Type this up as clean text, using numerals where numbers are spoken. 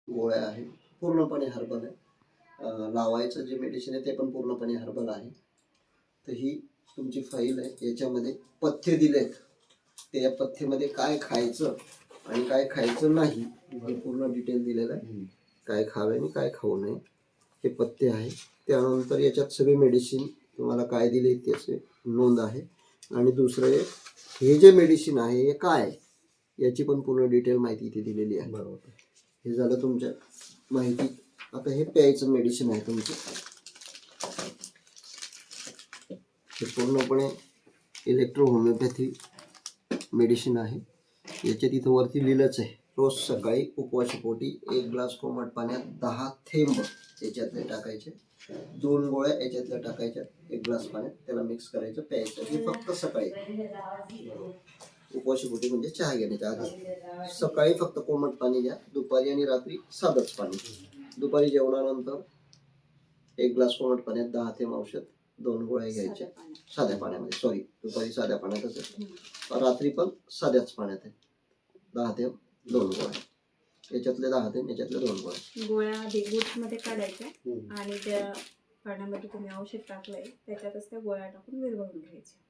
गोळ्या आहे, पूर्णपणे हर्बल आहे. लावायचं जे मेडिसिन आहे ते पण पूर्णपणे हर्बल आहे. तर ही तुमची फाईल आहे. याच्यामध्ये पथ्य दिलेत, ते या पथ्यमध्ये काय खायचं आणि काय खायचं नाही हे पूर्ण डिटेल दिलेलं आहे. काय खावे आणि काय खाऊ नये हे पथ्य आहे. त्यानंतर याच्यात सगळे मेडिसिन तुम्हाला काय दिले त्याचे नोंद आहे. आणि दुसरं हे जे मेडिसिन आहे हे काय याची पण पूर्ण डिटेल माहिती इथे दिलेली आहे. बरोबर. हे झालं तुमच्या माहिती. आता हे प्यायचं मेडिसिन आहे तुमचं. हे पूर्णपणे इलेक्ट्रो होमिओपॅथी मेडिसिन आहे. याच्यात इथं वरती लिहिलंच आहे, रोज सकाळी उपवासापोटी 1 ग्लास कोमट पाण्यात 10 थेंब याच्यातले टाकायचे, 2 गोळ्या याच्यातल्या टाकायच्या 1 ग्लास पाण्यात, त्याला मिक्स करायचं, प्यायचं. हे फक्त सकाळी उपवासापोटी म्हणजे चहा घेण्याच्या आधी. सकाळी फक्त कोमट पाणी घ्या, दुपारी आणि रात्री साधंच पाणी. दुपारी जेवणानंतर 1 ग्लास कोमट पाण्यात 10 थेंब औषध, 2 गोळ्या घ्यायच्या साध्या पाण्यामध्ये. सॉरी, दुपारी साध्या पाण्यातच आहे, रात्री पण साध्याच पाण्यात आहे. 10 थेंब 2 गोळ्या, याच्यातले 10 थेंब याच्यातले 2 गोळ्या. गोळ्या आधी मध्ये काढायच्या आणि त्या पाण्यामध्ये तुम्ही औषध टाकलंय त्याच्यातच त्या गोळ्या टाकून विरघळून घ्यायच्या.